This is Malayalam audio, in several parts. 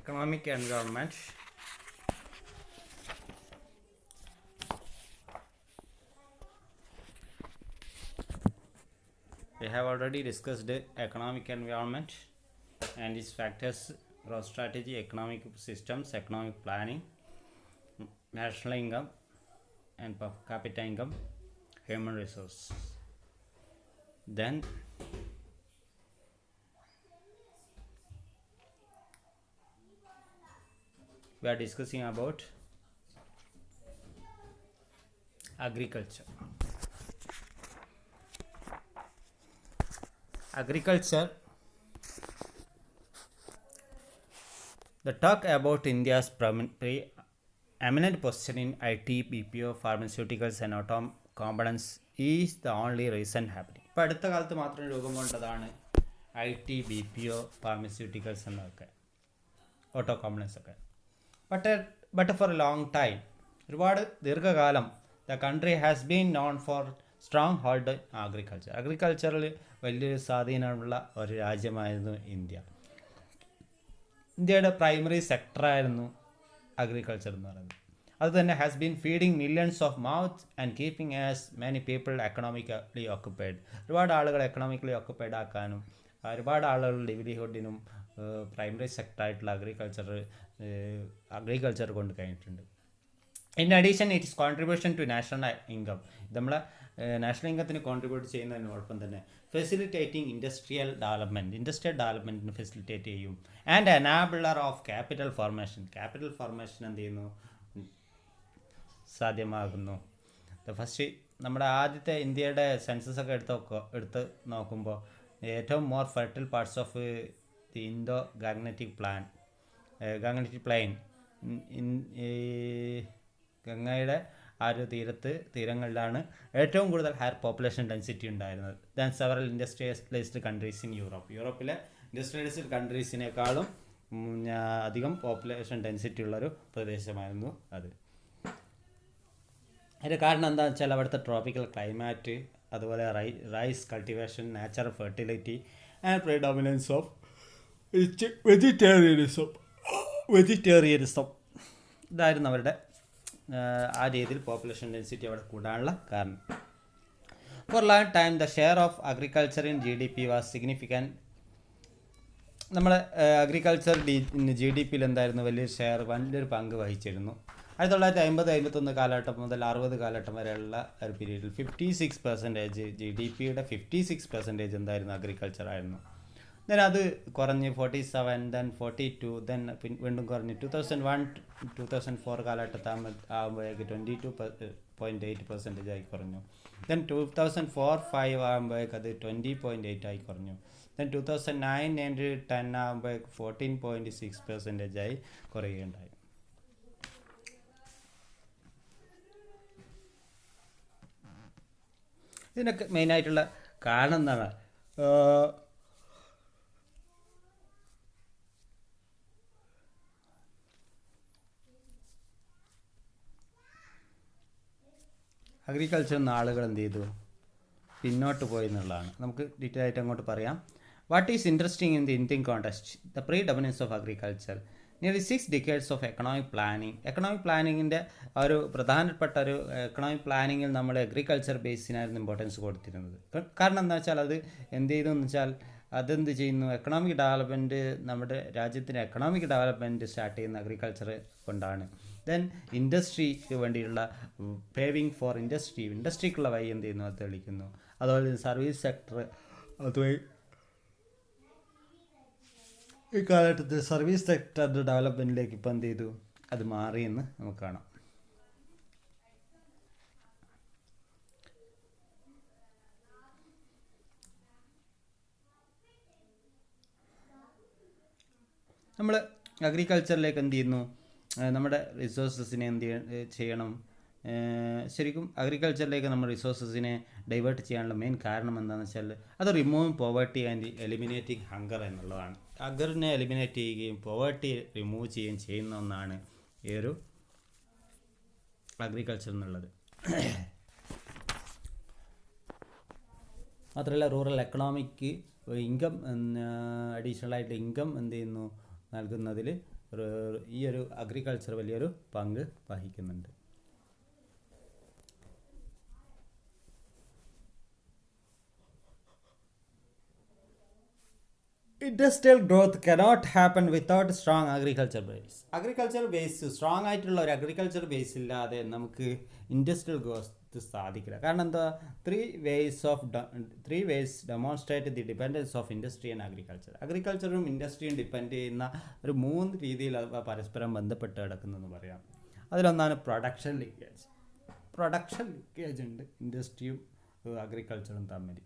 economic environment. We have already discussed economic environment and its factors, growth strategy, economic systems, economic planning, national income and per capita income, human resource. Then we are discussing about agriculture. Agriculture. The talk about India's eminent position in IT, BPO, pharmaceuticals and auto components is the only recent happening. ഇപ്പോൾ അടുത്ത കാലത്ത് മാത്രം രൂപം കൊണ്ടതാണ് IT, BPO, pharmaceuticals എന്നൊക്കെ ഓട്ടോ കോമ്പണൻസ് ഒക്കെ. But for a long time, ഒരുപാട് ദീർഘകാലം the country has been known for strong hold agriculture. അഗ്രികൾച്ചറിൽ വലിയൊരു സ്വാധീനമുള്ള ഒരു രാജ്യമായിരുന്നു ഇന്ത്യ. ഇന്ത്യയുടെ പ്രൈമറി സെക്ടറായിരുന്നു അഗ്രികൾച്ചർ എന്ന് പറയുന്നത്. അതുതന്നെ has been feeding millions of mouth and keeping as many people economically occupied. ഒരുപാട് ആളുകൾ എക്കണോമിക്കലി ഓക്കുപ്പൈഡ് ആക്കാനും ഒരുപാട് ആളുകളുടെ ലിവ്ലിഹുഡിനും പ്രൈമറി സെക്ടറായിട്ടുള്ള അഗ്രികൾച്ചർ കൊണ്ട് കഴിഞ്ഞിട്ടുണ്ട്. In addition it is contribution to national income. നമ്മളെ നാഷണൽ ഇൻകത്തിന് കോൺട്രിബ്യൂട്ട് ചെയ്യുന്നതിനോടൊപ്പം തന്നെ ഫെസിലിറ്റേറ്റിംഗ് ഇൻഡസ്ട്രിയൽ ഡെവലപ്മെൻറ്റിന് ഫെസിലിറ്റേറ്റ് ചെയ്യും. And enabler of capital formation എന്ത് ചെയ്യുന്നു, സാധ്യമാകുന്നു. ഫസ്റ്റ് നമ്മുടെ ആദ്യത്തെ ഇന്ത്യയുടെ സെൻസസ് ഒക്കെ എടുത്ത് നോക്കുമ്പോൾ ഏറ്റവും more fertile parts of the Indo Gangetic plain ഗംഗയുടെ ആ ഒരു തീരങ്ങളിലാണ് ഏറ്റവും കൂടുതൽ ഹയർ പോപ്പുലേഷൻ ഡെൻസിറ്റി ഉണ്ടായിരുന്നത്. Than several industrialised countries in യൂറോപ്പിലെ ഇൻഡസ്ട്രിയലൈസ്ഡ് കൺട്രീസിനേക്കാളും അധികം പോപ്പുലേഷൻ ഡെൻസിറ്റി ഉള്ളൊരു പ്രദേശമായിരുന്നു അത്. അതിൻ്റെ കാരണം എന്താണെന്ന് വെച്ചാൽ അവിടുത്തെ ട്രോപ്പിക്കൽ ക്ലൈമാറ്റ്, അതുപോലെ rice cultivation, natural fertility and predominance of vegetarianism ഇതായിരുന്നു അവരുടെ ആ രീതിയിൽ പോപ്പുലേഷൻ ഡെൻസിറ്റി അവിടെ കൂടാനുള്ള കാരണം. For long time the share of agriculture in GDP was significant. നമ്മുടെ അഗ്രികൾച്ചർ GDP എന്തായിരുന്നു, വലിയൊരു പങ്ക് വഹിച്ചിരുന്നു. 1950-51 കാലഘട്ടം മുതൽ 60 കാലഘട്ടം വരെയുള്ള ഒരു പീരീഡിൽ 56% GDPയുടെ 56% എന്തായിരുന്നു, അഗ്രികൾച്ചർ ആയിരുന്നു. ദെൻ അത് കുറഞ്ഞ് 47, ദെൻ 42, ദെൻ വീണ്ടും കുറഞ്ഞ് 2001-2004 കാലഘട്ടത്തിൽ ആകുമ്പോഴേക്ക് 22.8% ആയി കുറഞ്ഞു. ദെൻ 2004-05 ആകുമ്പോഴേക്ക് അത് 20.8 ആയി കുറഞ്ഞു. ദെൻ 2009-10 ആകുമ്പോഴേക്ക് 14.6% ആയി കുറയുകയുണ്ടായി. ഇതിനൊക്കെ മെയിനായിട്ടുള്ള കാരണം എന്താണ്, അഗ്രികൾച്ചറിൽ നിന്ന് ആളുകൾ എന്ത് ചെയ്തു, പിന്നോട്ട് പോയി എന്നുള്ളതാണ്. നമുക്ക് ഡീറ്റെയിൽ ആയിട്ട് അങ്ങോട്ട് പറയാം. What is interesting in the Indian context, the predominance of agriculture. Nearly 6 decades of economic പ്ലാനിങ്ങിൻ്റെ ഒരു പ്രധാനപ്പെട്ട ഒരു എക്കണോമിക് പ്ലാനിങ്ങിൽ നമ്മൾ അഗ്രികൾച്ചർ ബേസിനായിരുന്നു ഇമ്പോർട്ടൻസ് കൊടുത്തിരുന്നത്. കാരണം എന്താ വെച്ചാൽ അത് എന്ത് ചെയ്തു എന്ന് വെച്ചാൽ അതെന്ത് ചെയ്യുന്നു, എക്കണോമിക് ഡെവലപ്മെൻറ്റ്, നമ്മുടെ രാജ്യത്തിൻ്റെ എക്കണോമിക് ഡെവലപ്മെൻറ്റ് സ്റ്റാർട്ട് ചെയ്യുന്ന അഗ്രികൾച്ചർ കൊണ്ടാണ്. ദെൻ ഇൻഡസ്ട്രിക്ക് വേണ്ടിയുള്ള പേവിങ് ഫോർ ഇൻഡസ്ട്രിക്കുള്ള വഴി എന്ത് ചെയ്യുന്നു, അത് തെളിയിക്കുന്നു. അതുപോലെ സർവീസ് സെക്ടർ, അതുവഴി ഈ കാലഘട്ടത്തിൽ സർവീസ് സെക്ടറിൻ്റെ ഡെവലപ്മെൻറ്റിലേക്ക് ഇപ്പോൾ എന്ത് ചെയ്തു, അത് മാറിയെന്ന് നമുക്ക് കാണാം. നമ്മൾ അഗ്രികൾച്ചറിലേക്ക് എന്ത് ചെയ്യുന്നു, നമ്മുടെ റിസോഴ്സസിനെ എന്ത് ചെയ്യണം, ശരിക്കും അഗ്രികൾച്ചറിലേക്ക് നമ്മൾ റിസോഴ്സസിനെ ഡൈവേർട്ട് ചെയ്യാനുള്ള മെയിൻ കാരണം എന്താണെന്ന് വെച്ചാൽ അത് removing poverty and eliminating hunger എന്നുള്ളതാണ്. ഹങ്കറിനെ എലിമിനേറ്റ് ചെയ്യുകയും പോവേർട്ടി റിമൂവ് ചെയ്യുകയും ചെയ്യുന്ന ഒന്നാണ് ഈ ഒരു അഗ്രികൾച്ചർ എന്നുള്ളത്. മാത്രമല്ല റൂറൽ എക്കണോമിക്ക് ഇൻകം അഡീഷണലായിട്ട് ഇൻകം എന്ത് ചെയ്യുന്നു നൽകുന്നതിൽ ഈ ഒരു അഗ്രികൾച്ചർ വലിയൊരു പങ്ക് വഹിക്കുന്നുണ്ട്. Industrial growth cannot happen without strong agriculture base. Agriculture base strong ആയിട്ടുള്ള ഒരു അഗ്രികൾച്ചർ ബേസ് ഇല്ലാതെ നമുക്ക് ഇൻഡസ്ട്രിയൽ ഗ്രോത്ത് സാധിക്കില്ല. കാരണം എന്താ, three ways demonstrate the dependence of industry and agriculture. അഗ്രികൾച്ചറും ഇൻഡസ്ട്രിയും ഡിപ്പെൻഡ് ചെയ്യുന്ന ഒരു 3 രീതിയിൽ പരസ്പരം ബന്ധപ്പെട്ട് കിടക്കുന്നതെന്ന് പറയാം. അതിലൊന്നാണ് പ്രൊഡക്ഷൻ ലിങ്കേജ്. പ്രൊഡക്ഷൻ ലിങ്കേജ് ഉണ്ട് ഇൻഡസ്ട്രിയും അഗ്രികൾച്ചറും തമ്മിൽ.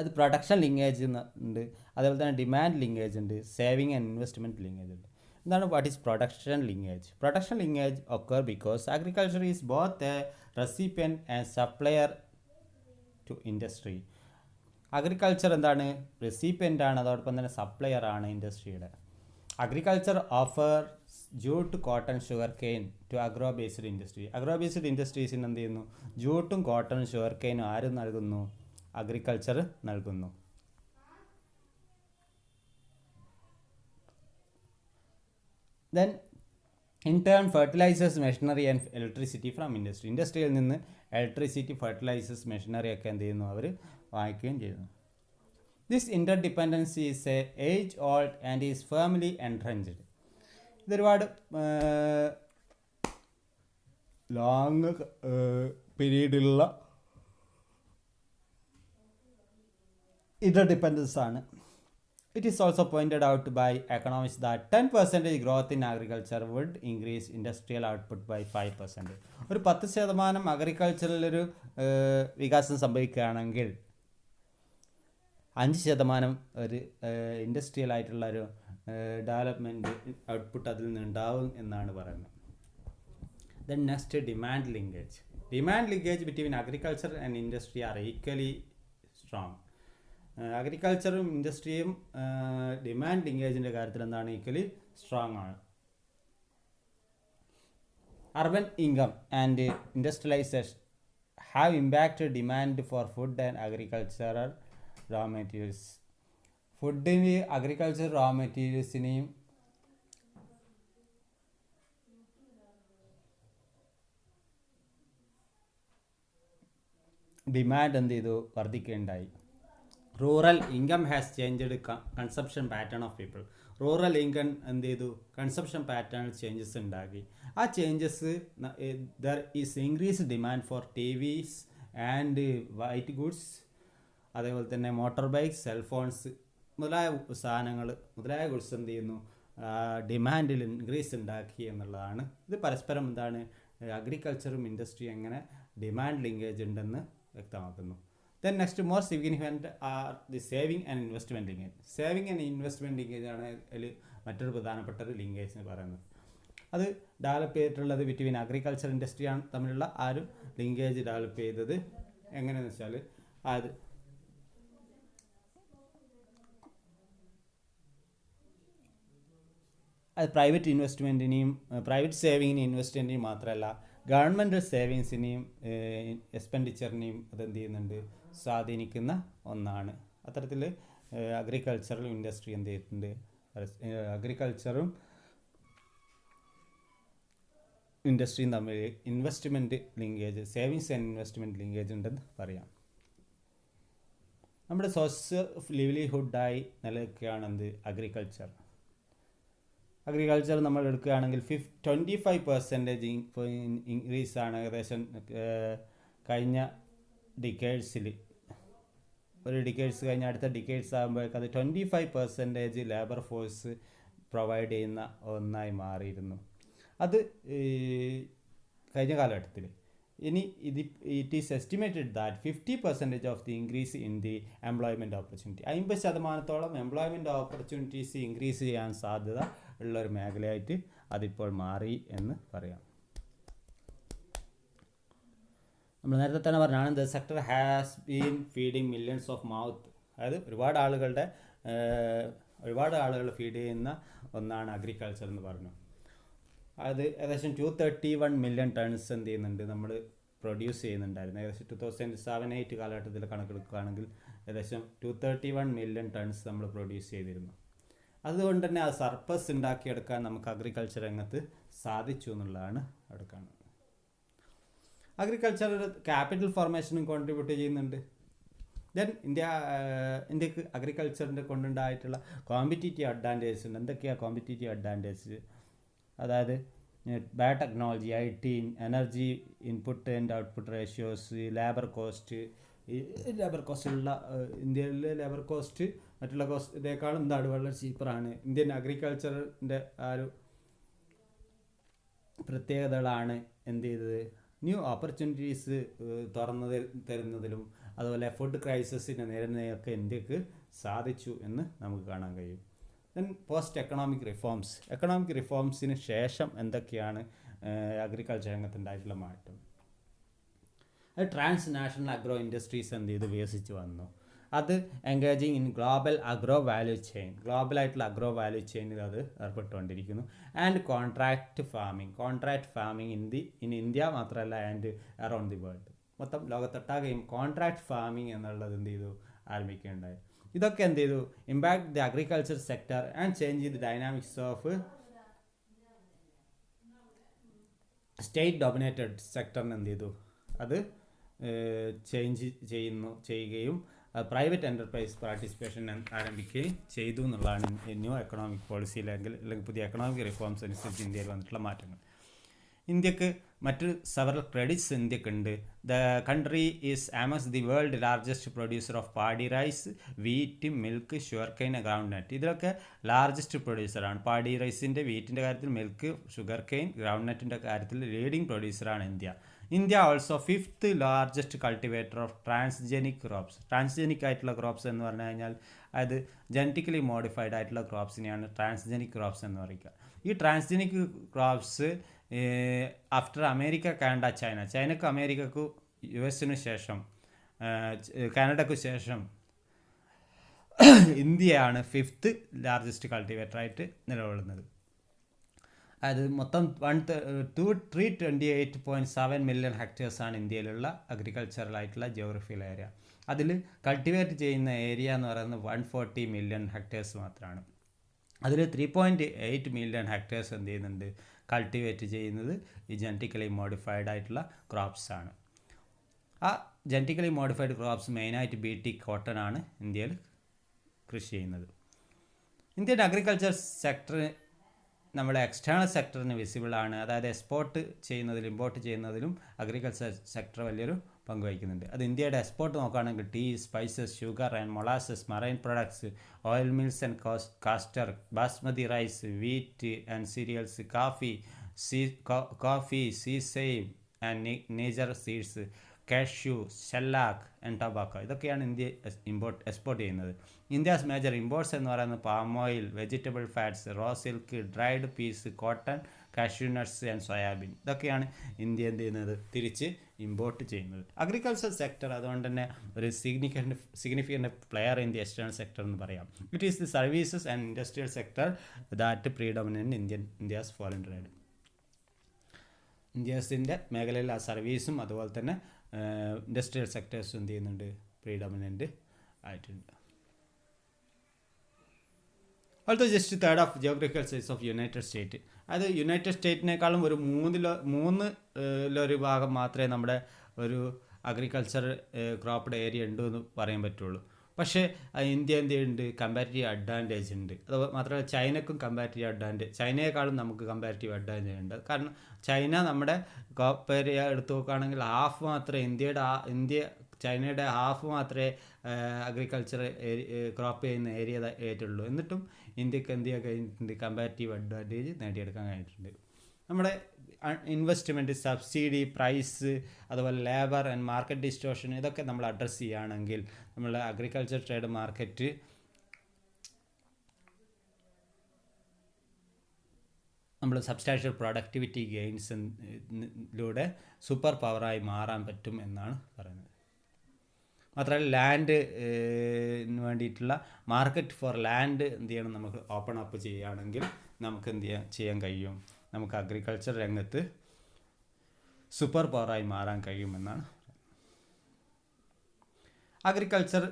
അത് പ്രൊഡക്ഷൻ ലിങ്കേജ് ഉണ്ട്. അതേപോലെ തന്നെ ഡിമാൻഡ് ലിങ്കേജ് ഉണ്ട്, സേവിങ് ആൻഡ് ഇൻവെസ്റ്റ്മെൻറ്റ് ലിങ്കേജ് ഉണ്ട്. എന്താണ് what is production linkage? Production linkage occur because agriculture is both a recipient and supplier to industry. Agriculture എന്താണ്? റെസിപ്പിയൻ്റ് ആണ്, അതോടൊപ്പം തന്നെ സപ്ലയർ ആണ് ഇൻഡസ്ട്രിയുടെ. Agriculture offer jute, cotton, sugar cane to agro based industry. Agro based ഇൻഡസ്ട്രീസിന് എന്ത് ചെയ്യുന്നു? ജൂട്ടും കോട്ടണും ഷുഗർ കെയിനും ആരും നൽകുന്നു? അഗ്രികൾച്ചർ നൽകുന്നു. Then in turn fertilizers, machinery and electricity from industry. ഇൻഡസ്ട്രിയിൽ നിന്ന് ഇലക്ട്രിസിറ്റി, ഫെർട്ടിലൈസേഴ്സ്, മെഷീനറി ഒക്കെ എന്ത് ചെയ്യുന്നു? അവർ വാങ്ങിക്കുകയും ചെയ്യുന്നു. This interdependency is a age old and is firmly entrenched. ഇതൊരുപാട് ലോങ് പീരീഡുള്ള interdependence ആണ്. It is also pointed out by economists that 10% growth in agriculture would increase industrial output by 5%. ഒരു 10% അഗ്രികൾച്ചറിലൊരു വികാസം സംഭവിക്കുകയാണെങ്കിൽ 5% ഒരു ഇൻഡസ്ട്രിയൽ ആയിട്ടുള്ള ഒരു ഡെവലപ്മെൻറ്റ് ഔട്ട്പുട്ട് അതിൽ നിന്നുണ്ടാവും എന്നാണ് പറയുന്നത്. Then next, demand linkage. Demand linkage between agriculture and industry are equally strong. അഗ്രികൾച്ചറും ഇൻഡസ്ട്രിയും ഡിമാൻഡ് ലിങ്കേജിൻ്റെ കാര്യത്തിൽ എന്താണ്? ഈക്വലി സ്ട്രോങ് ആണ്. Urban income and industrialisation have impacted demand for food and agricultural raw materials. ഫുഡിന്, അഗ്രികൾച്ചർ റോ മെറ്റീരിയൽസിനെയും ഡിമാൻഡ് എന്ത് ചെയ്തു? വർദ്ധിക്കുകയുണ്ടായി. Rural income has changed consumption pattern of people. Rural income എന്ത് ചെയ്തു? കൺസപ്ഷൻ പാറ്റേൺ ചേഞ്ചസ് ഉണ്ടാക്കി. ആ changes there is increase demand four TVs and white goods, അതേപോലെ തന്നെ മോട്ടോർ ബൈക്സ്, സെൽഫോൺസ് മുതലായ സാധനങ്ങൾ, മുതലായ ഗുഡ്സ് എന്ത് ചെയ്യുന്നു? ഡിമാൻഡിൽ ഇൻക്രീസ് ഉണ്ടാക്കി എന്നുള്ളതാണ്. ഇത് പരസ്പരം എന്താണ്? അഗ്രികൾച്ചറും ഇൻഡസ്ട്രിയും എങ്ങനെ ഡിമാൻഡ് ലിങ്കേജ് ഉണ്ടെന്ന് വ്യക്തമാക്കുന്നു. Then next, more significant are the saving and investment linkage. Saving and investment linkage ആണ് മറ്റൊരു പ്രധാനപ്പെട്ട ഒരു ലിങ്കേജ് എന്ന് പറയുന്നത്. അത് ഡെവലപ്പ് ചെയ്തിട്ടുള്ളത് ബിറ്റ്വീൻ അഗ്രികൾച്ചർ ഇൻഡസ്ട്രിയാണ് തമ്മിലുള്ള ആ ഒരു ലിങ്കേജ് ഡെവലപ്പ് ചെയ്തത് എങ്ങനെയാണെന്ന് വെച്ചാൽ, അത് പ്രൈവറ്റ് ഇൻവെസ്റ്റ്മെൻറ്റിനെയും പ്രൈവറ്റ് സേവിങ്ങിനെയും ഇൻവെസ്റ്റ്മെൻറ്റിനെയും മാത്രമല്ല, ഗവൺമെൻറ് സേവിങ്സിനെയും എക്സ്പെൻഡിച്ചറിനെയും അതെന്ത് ചെയ്യുന്നുണ്ട്? സ്വാധീനിക്കുന്ന ഒന്നാണ്. അത്തരത്തിൽ അഗ്രികൾച്ചറൽ ഇൻഡസ്ട്രി എന്ത് ചെയ്തിട്ടുണ്ട്? അഗ്രികൾച്ചറും ഇൻഡസ്ട്രിയും തമ്മിൽ investment linkage, savings and investment linkage ഉണ്ടെന്ന് പറയാം. നമ്മുടെ സോഴ്സ് ഓഫ് ലിവ്ലിഹുഡായി നിലനിൽക്കുകയാണെന്ത്? അഗ്രികൾച്ചർ. അഗ്രികൾച്ചർ നമ്മൾ എടുക്കുകയാണെങ്കിൽ 25% ഇൻക്രീസാണ് ഏകദേശം കഴിഞ്ഞ ഡിക്കേഡ്സിൽ. ഒരു ഡിക്കേഡ്സ് കഴിഞ്ഞ അടുത്ത ഡിക്കേഡ്സ് ആകുമ്പോഴേക്കും അത് 25% ലേബർ ഫോഴ്സ് പ്രൊവൈഡ് ചെയ്യുന്ന ഒന്നായി മാറിയിരുന്നു. അത് കഴിഞ്ഞ കാലഘട്ടത്തിൽ. ഇനി it is estimated that 50% of the increase in the employment opportunity, 50% employment opportunities increase ചെയ്യാൻ സാധ്യത ഉള്ളൊരു മേഖലയായിട്ട് അതിപ്പോൾ മാറി എന്ന് പറയാം. നമ്മൾ നേരത്തെ തന്നെ പറഞ്ഞാണ് the sector has been feeding millions of mouth. അതായത് ഒരുപാട് ആളുകൾ ഫീഡ് ചെയ്യുന്ന ഒന്നാണ് അഗ്രികൾച്ചർ എന്ന് പറഞ്ഞു. അത് ഏകദേശം 231 മില്യൺ ടൺസ് എന്ത് ചെയ്യുന്നുണ്ട്? നമ്മൾ പ്രൊഡ്യൂസ് ചെയ്യുന്നുണ്ടായിരുന്നു. ഏകദേശം 2007-8 കാലഘട്ടത്തിൽ കണക്കെടുക്കുകയാണെങ്കിൽ ഏകദേശം 231 മില്യൺ ടൺസ് നമ്മൾ പ്രൊഡ്യൂസ് ചെയ്തിരുന്നു. അതുകൊണ്ട് തന്നെ ആ സർപ്ലസ് ഉണ്ടാക്കിയെടുക്കാൻ നമുക്ക് അഗ്രികൾച്ചർ രംഗത്ത് സാധിച്ചു എന്നുള്ളതാണ് അവിടെ കാണുന്നത്. അഗ്രികൾച്ചർ ക്യാപിറ്റൽ ഫോർമേഷനും കോൺട്രിബ്യൂട്ട് ചെയ്യുന്നുണ്ട്. ദെൻ ഇന്ത്യക്ക് അഗ്രികൾച്ചറിൻ്റെ കൊണ്ടുണ്ടായിട്ടുള്ള കോമ്പറ്റീറ്റീവ് അഡ്വാൻറ്റേജസ് ഉണ്ട്. എന്തൊക്കെയാണ് കോമ്പറ്റീറ്റീവ് അഡ്വാൻറ്റേജ്? അതായത് biotechnology, IT, energy input and output ratios, labour cost. ഈ ലേബർ കോസ്റ്റുള്ള ഇന്ത്യയിലെ ലേബർ കോസ്റ്റ് മറ്റുള്ള കോസ്റ്റിനേക്കാളും വളരെ ചീപ്പറാണ്. ഇന്ത്യൻ അഗ്രികൾച്ചറിൻ്റെ ആ ഒരു പ്രത്യേകതകളാണ് എന്ത് ചെയ്തത്, ന്യൂ ഓപ്പർച്യൂണിറ്റീസ് തുറന്നു തരുന്നതിലും അതുപോലെ ഫുഡ് ക്രൈസിസിനെ നേരിടുന്നതിനൊക്കെ ഇന്ത്യക്ക് സാധിച്ചു എന്ന് നമുക്ക് കാണാൻ കഴിയും. ദെൻ പോസ്റ്റ് എക്കണോമിക് റിഫോംസിന് ശേഷം എന്തൊക്കെയാണ് അഗ്രികൾച്ചർ രംഗത്തുണ്ടായിട്ടുള്ള മാറ്റം? അത് ട്രാൻസ് നാഷണൽ അഗ്രോ ഇൻഡസ്ട്രീസ് എന്ത് ചെയ്ത് വികസിച്ച് വന്നു. അത് എൻഗേജിങ് ഇൻ ഗ്ലോബലായിട്ടുള്ള അഗ്രോ വാല്യൂ ചെയിനിൽ അത് ഏർപ്പെട്ടുകൊണ്ടിരിക്കുന്നു. And contract farming in India മാത്രമല്ല ആൻഡ് അറൗണ്ട് ദി വേൾഡ്, മൊത്തം ലോകത്തൊട്ടാകെയും കോൺട്രാക്ട് ഫാമിംഗ് എന്നുള്ളത് എന്ത് ചെയ്തു, ആരംഭിക്കുകയുണ്ടായി. ഇതൊക്കെ എന്ത് ചെയ്തു, impact the agriculture sector and change the dynamics of state dominated സെക്ടറിന് എന്ത് ചെയ്തു, അത് ചേഞ്ച് ചെയ്യുകയും പ്രൈവറ്റ് എൻ്റർപ്രൈസ് പാർട്ടിസിപ്പേഷൻ ആരംഭിക്കുകയും ചെയ്തു എന്നുള്ളതാണ് ന്യൂ എക്കണോമിക് പോളിസിയിൽ അല്ലെങ്കിൽ പുതിയ എക്കണോമിക് റിഫോംസ് അനുസരിച്ച് ഇന്ത്യയിൽ വന്നിട്ടുള്ള മാറ്റങ്ങൾ. ഇന്ത്യക്ക് മറ്റൊരു സെവറൽ ക്രെഡിറ്റ്സ് ഇന്ത്യക്കുണ്ട്. The country is amongst the world largest producer of paddy rice, wheat, milk, sugarcane, ground nut. ഇതിലൊക്കെ ലാർജസ്റ്റ് പ്രൊഡ്യൂസറാണ്. പാഡി റൈസിൻ്റെ, വീറ്റിൻ്റെ കാര്യത്തിൽ, മിൽക്ക്, ഷുഗർകെയിൻ, ഗ്രൗണ്ട് നട്ടിൻ്റെ കാര്യത്തിൽ ലീഡിംഗ് പ്രൊഡ്യൂസറാണ് India also 5th largest cultivator of transgenic crops. Transgenic ആയിട്ടുള്ള ക്രോപ്സ് എന്ന് പറഞ്ഞു കഴിഞ്ഞാൽ അത് ജനറ്റിക്കലി മോഡിഫൈഡ് ആയിട്ടുള്ള ക്രോപ്സിനെയാണ് ട്രാൻസ്ജെനിക് ക്രോപ്സ് എന്ന് പറയുക. ഈ transgenic crops after America, Canada, ചൈനക്കും അമേരിക്കക്കും US ശേഷം കാനഡയ്ക്ക് ശേഷം ഇന്ത്യയാണ് 5th ലാർജസ്റ്റ് കൾട്ടിവേറ്ററായിട്ട് നിലകൊള്ളുന്നത്. അത് മൊത്തം 328.7 മില്യൺ ഹെക്ടേഴ്സാണ് ഇന്ത്യയിലുള്ള അഗ്രികൾച്ചറലായിട്ടുള്ള ജിയോഗ്രഫിക്കൽ ഏരിയ. അതിൽ കൾട്ടിവേറ്റ് ചെയ്യുന്ന ഏരിയ എന്ന് പറയുന്നത് 140 മില്യൺ ഹെക്ടേഴ്സ് മാത്രമാണ്. അതിൽ 3.8 മില്യൺ ഹെക്ടേഴ്സ് എന്ത് ചെയ്യുന്നുണ്ട്, കൾട്ടിവേറ്റ് ചെയ്യുന്നത് ഈ ജനറ്റിക്കലി മോഡിഫൈഡ് ആയിട്ടുള്ള ക്രോപ്സ് ആണ്. ആ ജനറ്റിക്കലി മോഡിഫൈഡ് ക്രോപ്സ് മെയിനായിട്ട് BT കോട്ടൺ ആണ് ഇന്ത്യയിൽ കൃഷി ചെയ്യുന്നത്. ഇന്ത്യൻ അഗ്രികൾച്ചർ സെക്ടർ നമ്മുടെ എക്സ്റ്റേണൽ സെക്ടറിന് വിസിബിളാണ്. അതായത് എക്സ്പോർട്ട് ചെയ്യുന്നതിലും ഇമ്പോർട്ട് ചെയ്യുന്നതിലും അഗ്രികൾച്ചർ സെക്ടർ വലിയൊരു പങ്ക് വഹിക്കുന്നുണ്ട്. അത് ഇന്ത്യയുടെ എക്സ്പോർട്ട് നോക്കുകയാണെങ്കിൽ tea, spices, sugar and molasses, marine products, oil mills and castor, basmati rice, wheat and cereals, coffee, sesame and nature seeds, cashew, shellac and tobacco. ഇതൊക്കെയാണ് ഇന്ത്യ എക്സ്പോർട്ട് ചെയ്യുന്നത്. ഇന്ത്യസ് മേജർ ഇമ്പോർട്ട്സ് എന്ന് പറയുന്നത് palm oil, vegetable fats, raw silk, dried peas, cotton, cashew nuts and soyabean. ഇതൊക്കെയാണ് ഇന്ത്യ എന്ത് ചെയ്യുന്നത്, തിരിച്ച് ഇമ്പോർട്ട് ചെയ്യുന്നത്. അഗ്രികൾച്ചർ സെക്ടർ അതുകൊണ്ട് തന്നെ ഒരു significant player in the external sector എന്ന് പറയാം. It is the services and industrial sector that predominant India's foreign trade. ഇന്ത്യസിൻ്റെ മേഖലയിൽ ആ സർവീസും അതുപോലെ തന്നെ ഇൻഡസ്ട്രിയൽ സെക്ടേഴ്സും എന്ത് ചെയ്യുന്നുണ്ട്, പ്രീഡോമിനൻ്റ് ആയിട്ടുണ്ട്. Also just third of geographical size of United state. അത് യുണൈറ്റഡ് സ്റ്റേറ്റിനേക്കാളും ഒരു മൂന്നിലൊരു ഭാഗം മാത്രമേ നമ്മുടെ ഒരു അഗ്രികൾച്ചർ ക്രോപ്പ്ഡ് ഏരിയ ഉണ്ട് എന്ന് പറയാൻ പറ്റുള്ളൂ. പക്ഷേ ഇന്ത്യ എന്ത് ചെയ്യുന്നുണ്ട്, കമ്പാരിറ്റീവ് അഡ്വാൻറ്റേജ് ഉണ്ട്. അത് മാത്രമല്ല ചൈനക്കും ചൈനയെക്കാളും നമുക്ക് കമ്പാരിറ്റീവ് അഡ്വാൻറ്റേജ് ഉണ്ട്. കാരണം ചൈന നമ്മുടെ ക്രോപ്പ് ഏരിയ എടുത്തു നോക്കുകയാണെങ്കിൽ ഹാഫ് മാത്രമേ ചൈനയുടെ ഹാഫ് മാത്രമേ അഗ്രികൾച്ചർ ക്രോപ്പ് ചെയ്യുന്ന ഏരിയ ആയിട്ടുള്ളൂ. എന്നിട്ടും ഇന്ത്യക്ക് എന്ത് ചെയ്യാൻ കഴിഞ്ഞിട്ടുണ്ട്, കമ്പാരിറ്റീവ് അഡ്വാൻറ്റേജ് നേടിയെടുക്കാൻ കഴിഞ്ഞിട്ടുണ്ട്. നമ്മുടെ ഇൻവെസ്റ്റ്മെൻറ്റ്, സബ്സിഡി, പ്രൈസ്, അതുപോലെ ലേബർ ആൻഡ് മാർക്കറ്റ് ഡിസ്റ്റോർഷൻ, ഇതൊക്കെ നമ്മൾ അഡ്രസ്സ് ചെയ്യുകയാണെങ്കിൽ നമ്മൾ അഗ്രികൾച്ചർ ട്രേഡ് മാർക്കറ്റ് നമ്മൾ സബ്സ്റ്റാൻഷ്യൽ പ്രൊഡക്ടിവിറ്റി ഗെയിൻസിലൂടെ സൂപ്പർ പവറായി മാറാൻ പറ്റും എന്നാണ് പറയുന്നത്. മാത്രമല്ല ലാൻഡിന് വേണ്ടിയിട്ടുള്ള മാർക്കറ്റ് ഫോർ ലാൻഡ് എന്ത് ചെയ്യണം, നമുക്ക് ഓപ്പൺ അപ്പ് ചെയ്യുകയാണെങ്കിൽ നമുക്ക് എന്ത് ചെയ്യാൻ കഴിയും, നമുക്ക് അഗ്രികൾച്ചർ രംഗത്ത് സൂപ്പർ പവറായി മാറാൻ കഴിയുമെന്നാണ്. Agriculture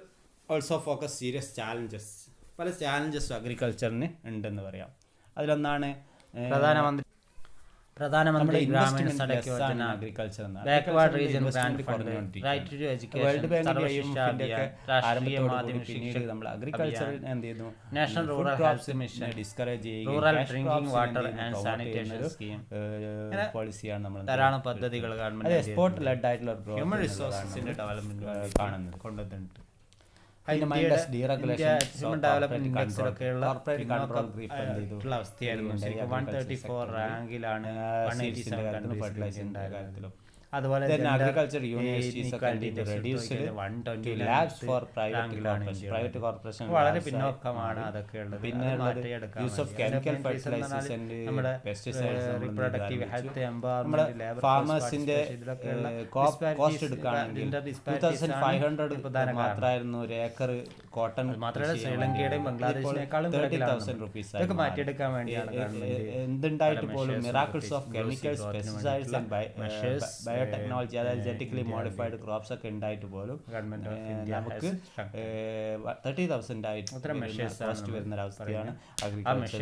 also focus serious challenges. പല ചാലഞ്ചസും അഗ്രികൾച്ചറിന് ഉണ്ടെന്ന് പറയാം. അതിലൊന്നാണ് Pradhan Mantri Grameen Sadak Yojana, backward region grant fund, right to education, Sarva Shiksha Abhiyan, Rashtriya Madhyamik Shiksha Abhiyan, national rural health mission, rural drinking water and sanitation scheme, പോളിസിയാണ് ധാരാളം പദ്ധതികൾ ഗവൺമെന്റ് സ്പോർട്ട് ലെഡ് ആയിട്ടുള്ള ഹ്യൂമൻ റിസോഴ്സിന്റെ ഡെവലപ്മെന്റ് കാണുന്നത്. കൊണ്ടുവന്നിട്ടുണ്ട്. അവസ്ഥയായിരുന്നു. 134 റാങ്കിലാണ് 187 കൺട്രീസിൽ. അതുപോലെ അഗ്രികൾച്ചർ വളരെ പിന്നോക്കമാണ് അതൊക്കെ ഉള്ളത്. പിന്നെ റിപ്രൊഡക്റ്റീവ് ഹെൽത്ത്, എംപവർമെന്റ്, ലേബർ ഫാമേഴ്സിന്റെ കോസ്റ്റ് എടുക്കുകയാണെങ്കിൽ 2500 മാത്രമായിരുന്നു ഒരു ഏക്കർ കോട്ടൺ. മാത്രമല്ല ശ്രീലങ്കയുടെയും ബംഗ്ലാദേശിനേക്കാളും ഇതൊക്കെ മാറ്റിയെടുക്കാൻ വേണ്ടിയാണ് എന്തുണ്ടായിട്ട് പോലും miracles of chemicals, pesticides and biotechnology, അതായത് ജെനറ്റിക്കലി മോഡിഫൈഡ് ക്രോപ്സ് ഒക്കെ ഉണ്ടായിട്ട് പോലും നമുക്ക് 30,000 ആയിട്ട് കോസ്റ്റ് വരുന്ന ഒരവസ്ഥയാണ് അഗ്രികൾച്ചർ.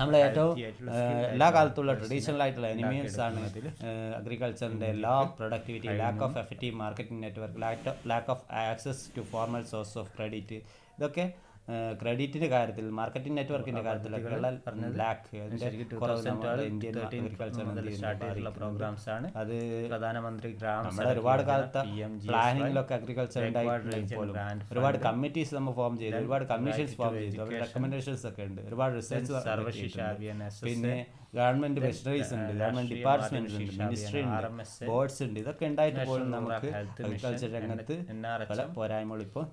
നമ്മളെ ഏറ്റവും എല്ലാ കാലത്തുള്ള ട്രഡീഷണൽ ആയിട്ടുള്ള എനിമീസ് ആണ് അഗ്രികൾച്ചറിന്റെ low productivity, lack of effective marketing network, lack of access to formal source of credit. ഇതൊക്കെ ക്രെഡിറ്റിന്റെ കാര്യത്തിൽ, മാർക്കറ്റിംഗ് നെറ്റ്വർക്കിന്റെ കാര്യത്തിലൊക്കെയുള്ള ലാക്ക്, ഇന്ത്യൻ അഗ്രികൾച്ചർ പ്രോഗ്രാംസ് ആണ്. അത് പ്രധാനമന്ത്രി നമ്മുടെ ഒരുപാട് കാലത്ത് പ്ലാനിങ്ങിലൊക്കെ അഗ്രികൾച്ചർ പോലും ഒരുപാട് കമ്മിറ്റീസ് നമ്മൾ ഫോം ചെയ്തു, ഒരുപാട് കമ്മീഷൻസ് ഫോം ചെയ്തു, അവരുടെ റെക്കമെൻഡേഷൻസ് ഒക്കെ ഉണ്ട്, ഒരുപാട് റിസർച്ച്. പിന്നെ ഗവൺമെന്റ് മെഷീനറീസ് ഉണ്ട്, ഗവൺമെന്റ് ഡിപ്പാർട്ട്മെന്റ്സ് ഉണ്ട്, മിനിസ്ട്രി ഉണ്ട്, ബോർഡ്സ് ഉണ്ട്. ഇതൊക്കെ ഉണ്ടായിട്ട് പോലും നമുക്ക് അഗ്രികൾച്ചർ രംഗത്ത് പല പോരായ്മകൾ ഇപ്പോൾ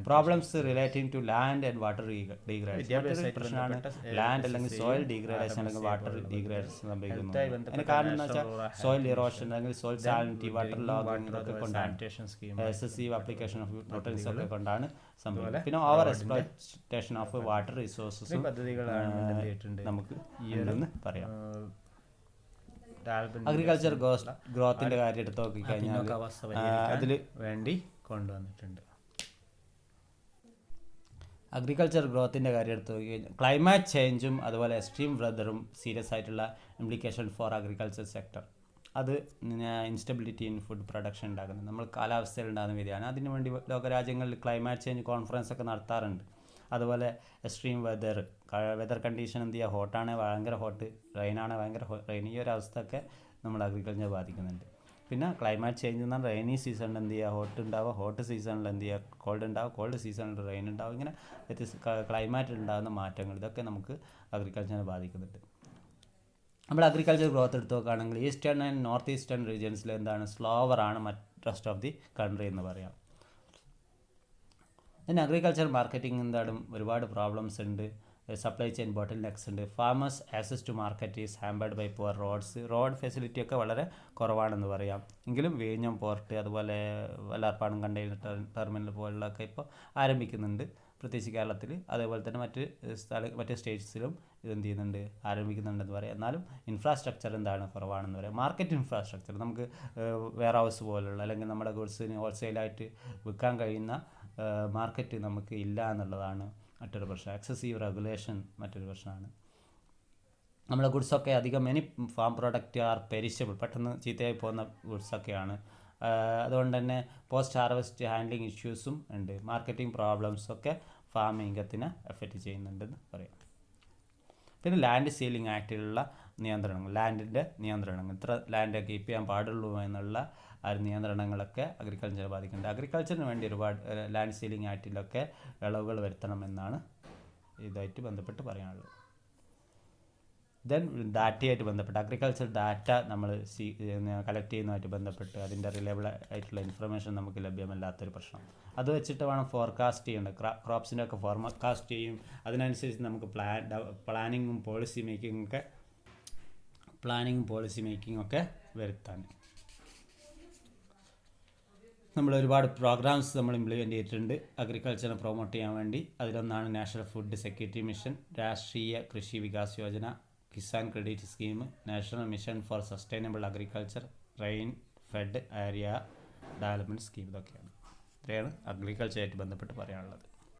problems relating to land and water degradation പ്രശ്നമാണ്. ലാൻഡ് അല്ലെങ്കിൽ സോയിൽ ഡീഗ്രേഡേഷൻ അല്ലെങ്കിൽ വാട്ടർ ഡീഗ്രേഡേഷൻ സംഭവിക്കുന്നു. അതിന് കാരണം എന്ന് വെച്ചാൽ സോയിൽ ഇറോഷൻ അല്ലെങ്കിൽ സോയിൽ സാലിനിറ്റി, വാട്ടർ ലോഗിംഗ് ഒക്കെ കൊണ്ടാണ്, എക്സസീവ് ആപ്ലിക്കേഷൻ ഓഫ് ന്യൂട്രിയൻസ് ഒക്കെ കൊണ്ടാണ് സംഭവിക്കുന്നത്. പിന്നെ ഓവർ എക്സ്പ്ലോയിറ്റേഷൻ ഓഫ് വാട്ടർ റിസോഴ്സസും നമുക്ക് ഉണ്ടെന്ന് പറയാം. അഗ്രികൾച്ചർ ഗ്രോത്തിന്റെ കാര്യം എടുത്ത് നോക്കിക്കഴിഞ്ഞാൽ അതിൽ വേണ്ടി കൊണ്ടുവന്നിട്ടുണ്ട്. അഗ്രികൾച്ചർ ഗ്രോത്തിൻ്റെ കാര്യം എടുത്ത് നോക്കിക്കഴിഞ്ഞാൽ ക്ലൈമാറ്റ് ചേഞ്ചും അതുപോലെ എക്സ്ട്രീം വെതറും സീരിയസ് ആയിട്ടുള്ള ഇംപ്ലിക്കേഷൻ ഫോർ അഗ്രികൾച്ചർ സെക്ടർ. അത് ഇൻസ്റ്റബിലിറ്റി ഇൻ ഫുഡ് പ്രൊഡക്ഷൻ ഉണ്ടാക്കുന്നത്, നമ്മൾ കാലാവസ്ഥയിൽ ഉണ്ടാകുന്ന വ്യതിയാനം. അതിനുവേണ്ടി ലോകരാജ്യങ്ങളിൽ ക്ലൈമാറ്റ് ചേഞ്ച് കോൺഫറൻസ് ഒക്കെ നടത്താറുണ്ട്. അതുപോലെ എക്സ്ട്രീം വെതർ കണ്ടീഷൻ എന്ത് ചെയ്യുക, ഹോട്ടാണ് ഭയങ്കര ഹോട്ട്, റെയിനാണ് ഭയങ്കര റെയിൻ. ഈ ഒരു അവസ്ഥയൊക്കെ നമ്മൾ അഗ്രികൾച്ചർ ബാധിക്കുന്നുണ്ട്. പിന്നെ ക്ലൈമാറ്റ് ചേഞ്ച് എന്ന് പറഞ്ഞാൽ റെയിനി സീസണിൽ എന്ത് ചെയ്യുക, ഹോട്ട് ഉണ്ടാവുക, ഹോട്ട് സീസണിൽ എന്ത് ചെയ്യുക, കോൾഡ് ഉണ്ടാവുക, കോൾഡ് സീസണിൽ റെയിൻ ഉണ്ടാവും. ഇങ്ങനെ ക്ലൈമാറ്റിൽ ഉണ്ടാകുന്ന മാറ്റങ്ങൾ ഇതൊക്കെ നമുക്ക് അഗ്രികൾച്ചറിനെ ബാധിക്കുന്നുണ്ട്. നമ്മൾ അഗ്രികൾച്ചർ ഗ്രോത്ത് എടുത്ത് നോക്കുകയാണെങ്കിൽ ഈസ്റ്റേൺ ആൻഡ് നോർത്ത് ഈസ്റ്റേൺ റീജിയൻസിൽ എന്താണ് സ്ലോവറാണ് റെസ്റ്റ് ഓഫ് ദി കൺട്രി എന്ന് പറയാം. പിന്നെ അഗ്രികൾച്ചർ മാർക്കറ്റിംഗ് എന്താണ് ഒരുപാട് പ്രോബ്ലംസ് ഉണ്ട്. സപ്ലൈ ചെയിൻ ബോട്ടിൽ നെക്സ് ഉണ്ട്. Farmers access to market is hampered by poor road facility ഒക്കെ വളരെ കുറവാണെന്ന് പറയാം. എങ്കിലും വിഴിഞ്ഞം പോർട്ട്, അതുപോലെ വല്ലാർപാടം കണ്ടെയ്നർ ടെർമിനൽ പോലുള്ളതൊക്കെ ഇപ്പോൾ ആരംഭിക്കുന്നുണ്ട്, പ്രത്യേകിച്ച് കേരളത്തിൽ. അതേപോലെ തന്നെ മറ്റ് സ്റ്റേറ്റ്സിലും ഇതെന്ത് ചെയ്യുന്നുണ്ട്, ആരംഭിക്കുന്നുണ്ടെന്ന് പറയാം. എന്നാലും ഇൻഫ്രാസ്ട്രക്ചർ എന്താണ് കുറവാണെന്ന് പറയാം. മാർക്കറ്റ് ഇൻഫ്രാസ്ട്രക്ചർ നമുക്ക് വെയർ ഹൗസ് പോലുള്ള അല്ലെങ്കിൽ നമ്മുടെ ഗുഡ്സിന് ഹോൾസെയിലായിട്ട് വിൽക്കാൻ കഴിയുന്ന മാർക്കറ്റ് നമുക്ക് ഇല്ല എന്നുള്ളതാണ് മറ്റൊരു പ്രശ്നം. എക്സസീവ് റെഗുലേഷൻ മറ്റൊരു പ്രശ്നമാണ്. നമ്മുടെ ഗുഡ്സൊക്കെ അധികം many farm product are perishable, പെട്ടെന്ന് ചീത്തയായി പോകുന്ന ഗുഡ്സൊക്കെയാണ്. അതുകൊണ്ട് തന്നെ പോസ്റ്റ് ഹാർവെസ്റ്റ് ഹാൻഡ്ലിംഗ് ഇഷ്യൂസും ഉണ്ട്. മാർക്കറ്റിംഗ് പ്രോബ്ലംസൊക്കെ ഫാം ഇൻകത്തിനെ എഫക്റ്റ് ചെയ്യുന്നുണ്ടെന്ന് പറയാം. പിന്നെ ലാൻഡ് സീലിംഗ് ആക്ടിലുള്ള നിയന്ത്രണങ്ങൾ, ലാൻഡിൻ്റെ നിയന്ത്രണങ്ങൾ, ഇത്ര ലാൻഡ് കീപ്പ് ചെയ്യാൻ പാടുള്ളൂ എന്നുള്ള ആ നിയന്ത്രണങ്ങളൊക്കെ അഗ്രികൾച്ചർ ബാധിക്കുന്നുണ്ട്. അഗ്രികൾച്ചറിന് വേണ്ടി ഒരുപാട് ലാൻഡ് സീലിംഗ് ആക്ടിലൊക്കെ ഇളവുകൾ വരുത്തണമെന്നാണ് ഇതായിട്ട് ബന്ധപ്പെട്ട് പറയാനുള്ളത്. ദെൻ ഡാറ്റയായിട്ട് ബന്ധപ്പെട്ട് അഗ്രികൾച്ചർ ഡാറ്റ നമ്മൾ കളക്ട് ചെയ്യുന്നതുമായിട്ട് ബന്ധപ്പെട്ട് അതിൻ്റെ റിലയബിൾ ആയിട്ടുള്ള ഇൻഫർമേഷൻ നമുക്ക് ലഭ്യമല്ലാത്തൊരു പ്രശ്നം. അത് വെച്ചിട്ട് വേണം ഫോർകാസ്റ്റ് ചെയ്യേണ്ടത്. ക്രോപ്സിൻ്റെ ഒക്കെ ഫോർകാസ്റ്റ് ചെയ്യും. അതിനനുസരിച്ച് നമുക്ക് പ്ലാനിങ്ങും പോളിസി മേക്കിംഗ് ഒക്കെ വരുത്താൻ നമ്മൾ ഒരുപാട് പ്രോഗ്രാംസ് നമ്മൾ ഇംപ്ലിമെൻറ്റ് ചെയ്തിട്ടുണ്ട് അഗ്രികൾച്ചറിനെ പ്രൊമോട്ട് ചെയ്യാൻ വേണ്ടി. അതിലൊന്നാണ് നാഷണൽ ഫുഡ് സെക്യൂരിറ്റി മിഷൻ, രാഷ്ട്രീയ കൃഷി Vikas Yojana, Kisan credit scheme, national mission four sustainable agriculture, rain fed area development scheme. ഇതൊക്കെയാണ്. ഇത്രയാണ് അഗ്രികൾച്ചറായിട്ട് ബന്ധപ്പെട്ട് പറയാനുള്ളത്.